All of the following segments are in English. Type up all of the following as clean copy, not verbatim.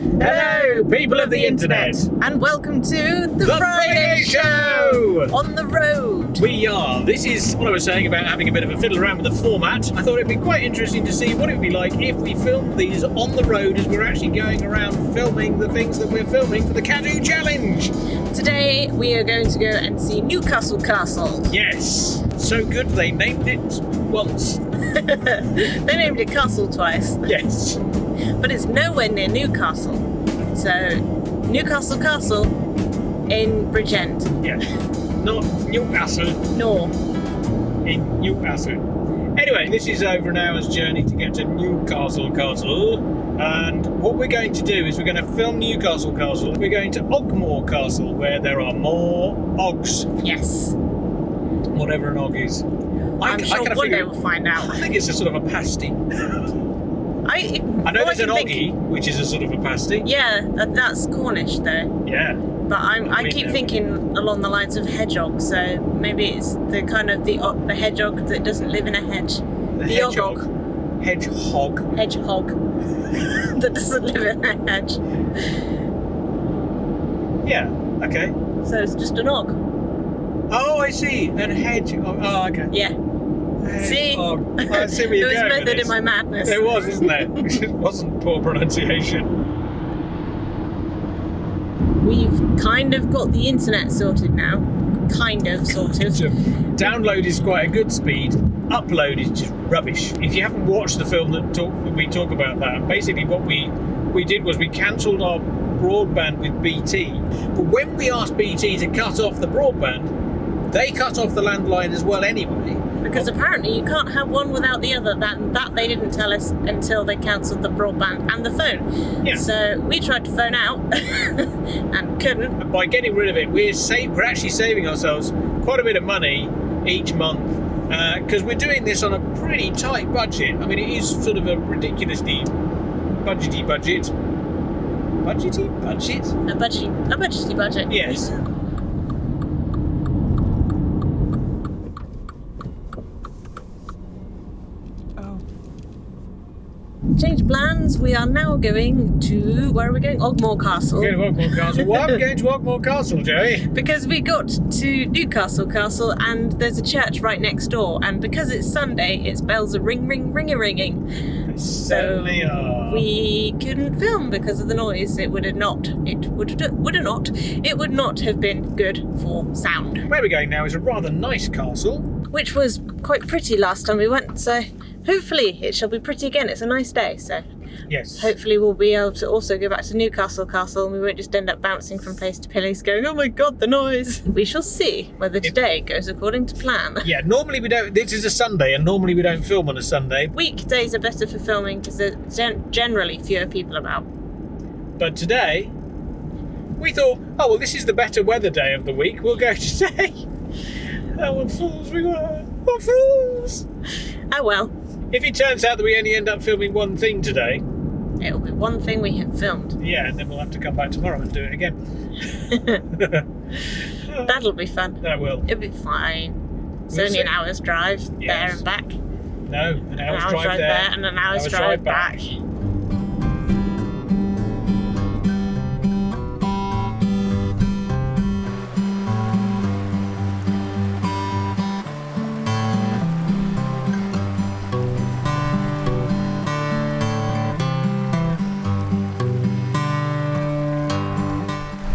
Hello, people of the internet, and welcome to the Friday Show! On the road. We are. This is what I was saying about having a bit of a fiddle around with the format. I thought it'd be quite interesting to see what it would be like if we filmed these on the road as we're actually going around filming the things that we're filming for the Cadoo Challenge. Today we are going to go and see Newcastle Castle. Yes, so good they named it once. They named it Castle twice. Yes. But it's nowhere near Newcastle. So, Newcastle Castle in Bridgend. Yeah. Not Newcastle. No. In Newcastle. Anyway, this is over an hour's journey to get to Newcastle Castle. And what we're going to do is we're going to film Newcastle Castle. We're going to Ogmore Castle, where there are more Ogs. Yes. Whatever an Og is. I'm sure one day we'll find out. I think it's a sort of a pasty. I know there's an Oggy, which is a sort of a pasty. Yeah, that's Cornish though. Yeah. But I keep thinking along the lines of hedgehog, so maybe it's the kind of the hedgehog that doesn't live in a hedge. The hedgehog. Hedgehog. Hedgehog that doesn't live in a hedge. Yeah, okay. So it's just an og. Oh, I see. And hedge. Oh, okay. Yeah. See? Oh, I see where you're there was going method in my madness. There was, isn't there? It wasn't poor pronunciation. We've kind of got the internet sorted now. Kind of, sort of. Download is quite a good speed. Upload is just rubbish. If you haven't watched the film we talk about that, basically what we did was we cancelled our broadband with BT. But when we asked BT to cut off the broadband, they cut off the landline as well anyway. Because apparently you can't have one without the other. That they didn't tell us until they cancelled the broadband and the phone. Yeah. So we tried to phone out and couldn't. And by getting rid of it, we're actually saving ourselves quite a bit of money each month because we're doing this on a pretty tight budget. I mean, it is sort of a ridiculously budgety budget. Budgety budget? A budgety budget. Yes. Change plans. We are now going to, where are we going? Ogmore Castle. We're going to Ogmore Castle. Why are we going to Ogmore Castle, Joey? Because we got to Newcastle Castle and there's a church right next door, and because it's Sunday, its bells are ringing. They certainly are. We couldn't film because of the noise. It would not have been good for sound. Where we're going now is a rather nice castle, which was quite pretty last time we went, so hopefully it shall be pretty again. It's a nice day, so yes. Hopefully we'll be able to also go back to Newcastle Castle and we won't just end up bouncing from place to place going, oh my god, the noise. We shall see whether today goes according to plan. Yeah, normally we don't, this is a Sunday and normally we don't film on a Sunday. Weekdays are better for filming because there's generally fewer people about. But today, we thought, oh well, this is the better weather day of the week, we'll go today. Oh, what fools we were. What fools. Oh well. If it turns out that we only end up filming one thing today, it'll be one thing we have filmed. Yeah, and then we'll have to come back tomorrow and do it again. That'll be fun. That will. It'll be fine. It's only an hour's drive there and back. No, an hour's drive there and an hour's drive back.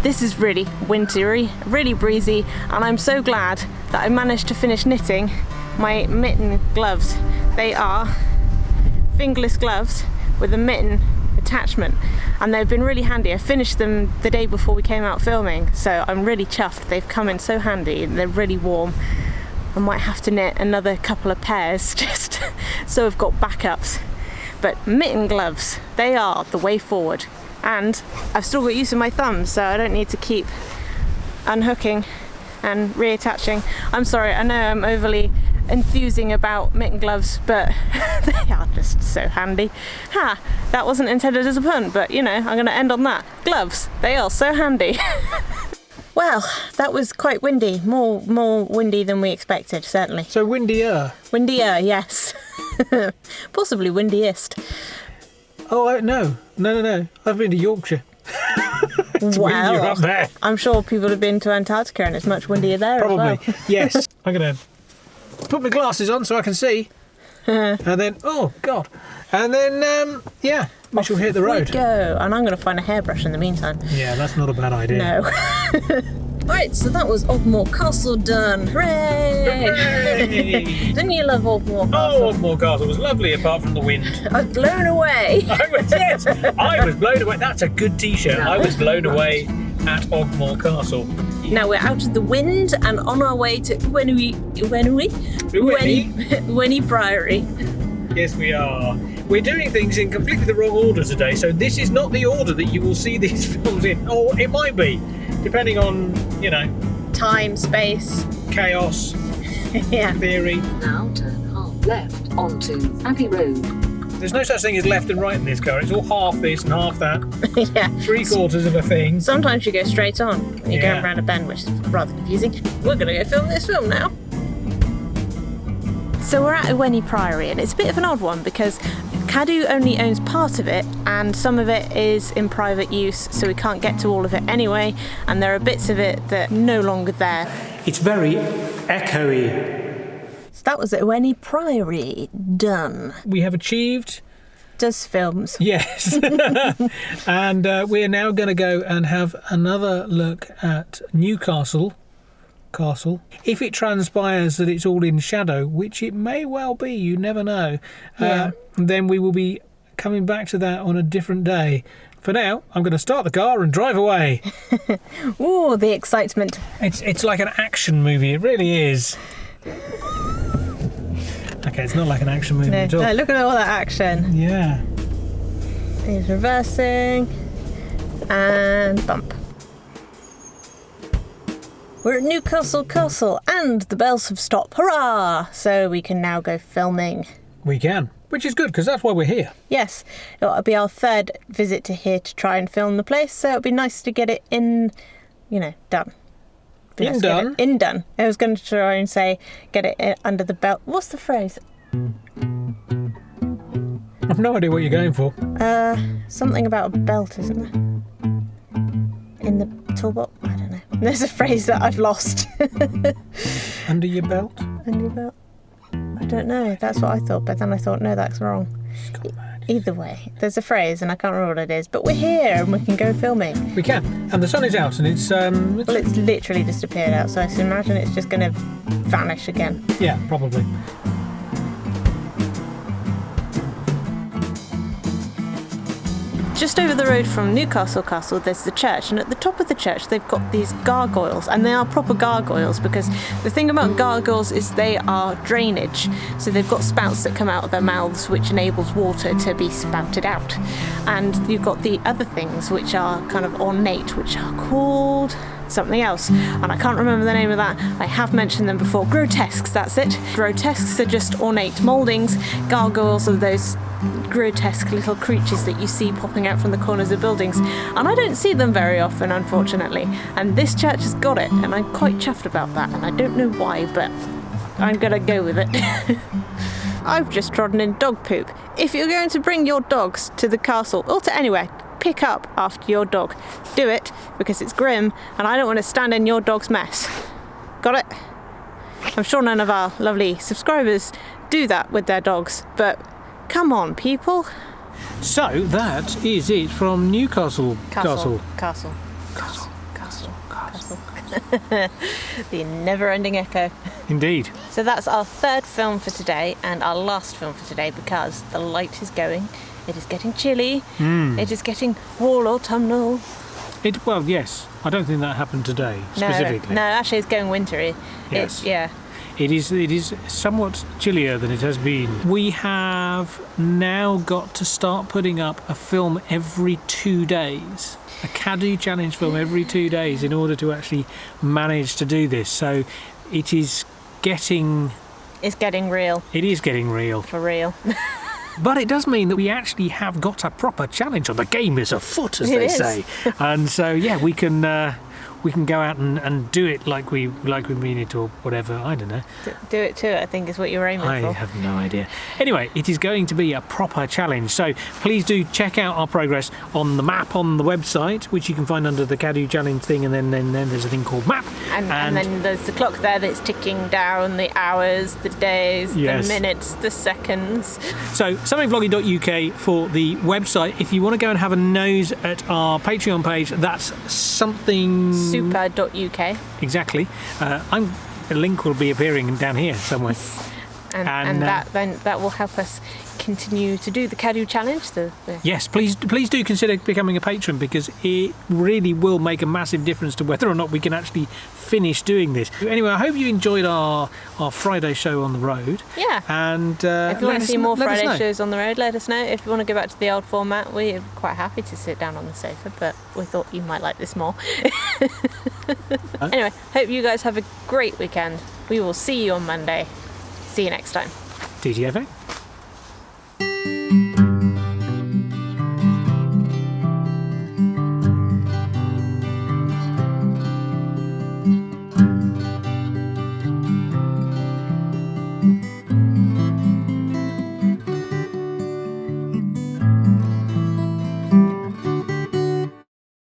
This is really wintry, really breezy, and I'm so glad that I managed to finish knitting my mitten gloves. They are fingerless gloves with a mitten attachment, and they've been really handy. I finished them the day before we came out filming, so I'm really chuffed. They've come in so handy, they're really warm. I might have to knit another couple of pairs just so I've got backups. But mitten gloves, they are the way forward. And I've still got use of my thumbs, so I don't need to keep unhooking and reattaching. I'm sorry, I know I'm overly enthusing about mitten gloves, but they are just so handy. Ha! That wasn't intended as a pun, but you know, I'm going to end on that. Gloves, they are so handy. Well, that was quite windy. More windy than we expected, certainly. So windier? Windier, yes. Possibly windiest. Oh, no. I've been to Yorkshire. It's windier up there. I'm sure people have been to Antarctica and it's much windier there Probably, as well. yes. I'm going to put my glasses on so I can see. And then, oh, God. And then, we shall hit the road. We go. And I'm going to find a hairbrush in the meantime. Yeah, that's not a bad idea. No. Right, so that was Ogmore Castle done. Hooray! Hooray! Didn't you love Ogmore Castle? Oh, Ogmore Castle was lovely apart from the wind. I was blown away. I was blown away. That's a good t-shirt. I was blown away at Ogmore Castle. Now we're out of the wind and on our way to Wenny Priory. Yes, we are. We're doing things in completely the wrong order today, so this is not the order that you will see these films in. Or it might be, depending on, Time, space. chaos, Yeah. theory. Now turn half left onto Abbey Road. There's no such thing as left and right in this car. It's all half this and half that. Yeah. 3/4 of a thing. Sometimes you go straight on when you're Yeah. going around a bend, which is rather confusing. We're going to go film this film now. So we're at Wenny Priory, and it's a bit of an odd one because Cadw only owns part of it, and some of it is in private use, so we can't get to all of it anyway, and there are bits of it that are no longer there. It's very echoey. So that was at Wenny Priory. Done. We have achieved... Does films. Yes. And we're now going to go and have another look at Newcastle Castle. If it transpires that it's all in shadow, which it may well be, you never know, then we will be coming back to that on a different day. For now, I'm going to start the car and drive away. Ooh, the excitement. It's like an action movie. It really is. Okay, it's not like an action movie at all. No, look at all that action. Yeah. He's reversing. And bump. We're at Newcastle Castle and the bells have stopped. Hurrah! So we can now go filming. We can. Which is good, because that's why we're here. Yes, it'll be our third visit to here to try and film the place, so it'll be nice to get it in, done. Done. I was going to try and say, get it under the belt. What's the phrase? I've no idea what you're going for. Something about a belt, isn't there? In the toolbox? I don't know. There's a phrase that I've lost. Under your belt? Under your belt? I don't know. That's what I thought, but then I thought, no, that's wrong. Either way, there's a phrase and I can't remember what it is, but we're here and we can go filming. We can. And the sun is out and it's... Well, it's literally just appeared out, so I imagine it's just going to vanish again. Yeah, probably. Just over the road from Newcastle Castle, there's the church, and at the top of the church they've got these gargoyles, and they are proper gargoyles because the thing about gargoyles is they are drainage. So they've got spouts that come out of their mouths which enables water to be spouted out. And you've got the other things which are kind of ornate, which are called something else, and I can't remember the name of that. I have mentioned them before. Grotesques, that's it. Grotesques are just ornate mouldings. Gargoyles are those grotesque little creatures that you see popping out from the corners of buildings, and I don't see them very often, unfortunately, and this church has got it, and I'm quite chuffed about that, and I don't know why, but I'm gonna go with it. I've just trodden in dog poop. If you're going to bring your dogs to the castle or to anywhere, pick up after your dog. Do it, because it's grim and I don't want to stand in your dog's mess. Got it? I'm sure none of our lovely subscribers do that with their dogs, but come on, people. So that is it from Newcastle Castle. Castle. The never-ending echo. Indeed. So that's our third film for today and our last film for today because the light is going. It is getting chilly. It is getting all autumnal. Well, yes. I don't think that happened today specifically. No, actually, it's going wintry. Yes. It It is somewhat chillier than it has been. We have now got to start putting up a film every 2 days. A Cadw challenge film every 2 days in order to actually manage to do this. So it is getting... It's getting real. It is getting real. For real. But it does mean that we actually have got a proper challenge on. The game is afoot, as they say. And so, yeah, we can we can go out and do it like we mean it or whatever. I don't know. Do it too, I think is what you're aiming I for. have no idea. Anyway, it is going to be a proper challenge. So please do check out our progress on the map on the website, which you can find under the Cadu Challenge thing, and then there's a thing called map. And then there's the clock there that's ticking down the hours, the days, Yes. the minutes, the seconds. So somethingvloggy.uk for the website. If you want to go and have a nose at our Patreon page, that's something Super.uk. exactly. A link will be appearing down here somewhere. And that will help us continue to do the Cadu Challenge. Yes, please do consider becoming a patron, because it really will make a massive difference to whether or not we can actually finish doing this. Anyway, I hope you enjoyed our Friday show on the road. Yeah. And if you want to see more Friday shows on the road, let us know. If you want to go back to the old format, we're quite happy to sit down on the sofa, but we thought you might like this more. Anyway, hope you guys have a great weekend. We will see you on Monday. See you next time. TTFA.